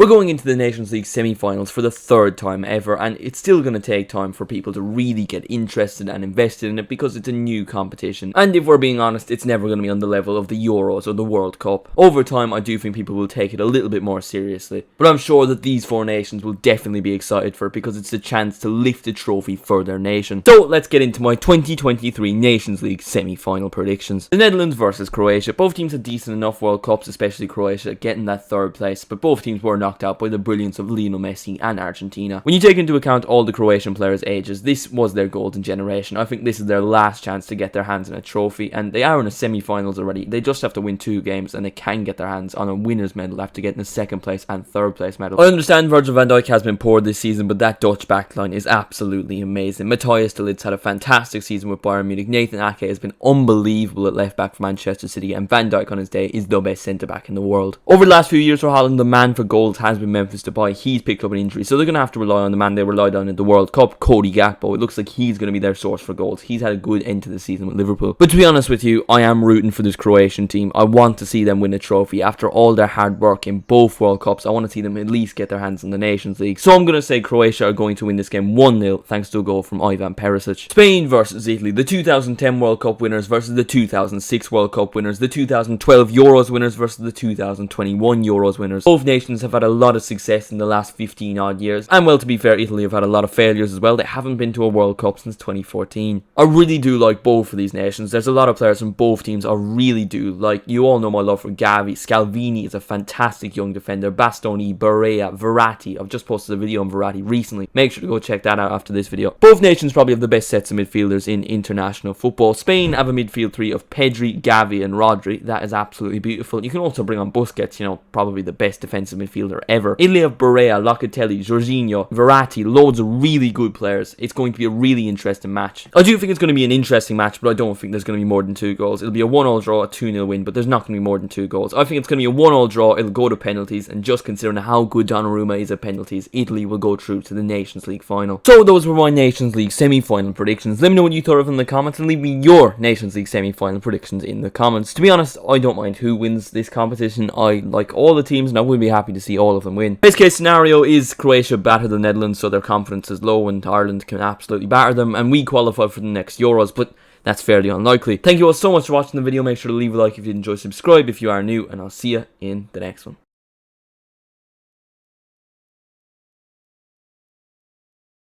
We're going into the Nations League semi-finals for the third time ever, and it's still going to take time for people to really get interested and invested in it because it's a new competition. And if we're being honest, it's never going to be on the level of the Euros or the World Cup. Over time, I do think people will take it a little bit more seriously. But I'm sure that these four nations will definitely be excited for it because it's a chance to lift a trophy for their nation. So let's get into my 2023 Nations League semi-final predictions. The Netherlands versus Croatia. Both teams had decent enough World Cups, especially Croatia, getting that third place, but both teams were knocked out by the brilliance of Lionel Messi and Argentina. When you take into account all the Croatian players' ages, this was their golden generation. I think this is their last chance to get their hands on a trophy, and they are in the semi-finals already. They just have to win 2 games and they can get their hands on a winner's medal after getting a second place and third place medal. I understand Virgil van Dijk has been poor this season, but that Dutch backline is absolutely amazing. Matthias de Ligt had a fantastic season with Bayern Munich. Nathan Ake has been unbelievable at left back for Manchester City, and Van Dijk on his day is the best centre back in the world. Over the last few years for Holland, the man for goals has been Memphis Depay. He's picked up an injury, so they're going to have to rely on the man they relied on in the World Cup, Cody Gakpo. It looks like he's going to be their source for goals. He's had a good end to the season with Liverpool. But to be honest with you, I am rooting for this Croatian team. I want to see them win a trophy after all their hard work in both World Cups. I want to see them at least get their hands on the Nations League. So I'm going to say Croatia are going to win this game 1-0 thanks to a goal from Ivan Perisic. Spain versus Italy. The 2010 World Cup winners versus the 2006 World Cup winners. The 2012 Euros winners versus the 2021 Euros winners. Both nations have had a lot of success in the last 15 odd years, and well, to be fair, Italy have had a lot of failures as well. They haven't been to a World Cup since 2014. I really do like both of these nations. There's a lot of players from both teams I really do like. You all know my love for Gavi. Scalvini is a fantastic young defender. Bastoni, Barea, Verratti. I've just posted a video on Verratti recently. Make sure to go check that out after this video. Both nations probably have the best sets of midfielders in international football. Spain have a midfield three of Pedri, Gavi and Rodri. That is absolutely beautiful. You can also bring on Busquets, you know, probably the best defensive midfielder ever. Italy have Barea, Locatelli, Jorginho, Verratti, loads of really good players. It's going to be a really interesting match. I do think it's going to be an interesting match, but I don't think there's going to be more than 2 goals. It'll be a 1-1 draw, a 2-0 win, but there's not going to be more than 2 goals. I think it's going to be a 1-1 draw. It'll go to penalties, and just considering how good Donnarumma is at penalties, Italy will go through to the Nations League final. So those were my Nations League semi-final predictions. Let me know what you thought of them in the comments, and leave me your Nations League semi-final predictions in the comments. To be honest, I don't mind who wins this competition. I like all the teams, and I would be happy to see all of them win. Best case scenario is Croatia batter the Netherlands, so their confidence is low and Ireland can absolutely batter them, and we qualify for the next Euros, but that's fairly unlikely. Thank you all so much for watching the video. Make sure to leave a like if you enjoy, subscribe if you are new, and I'll see you in the next one.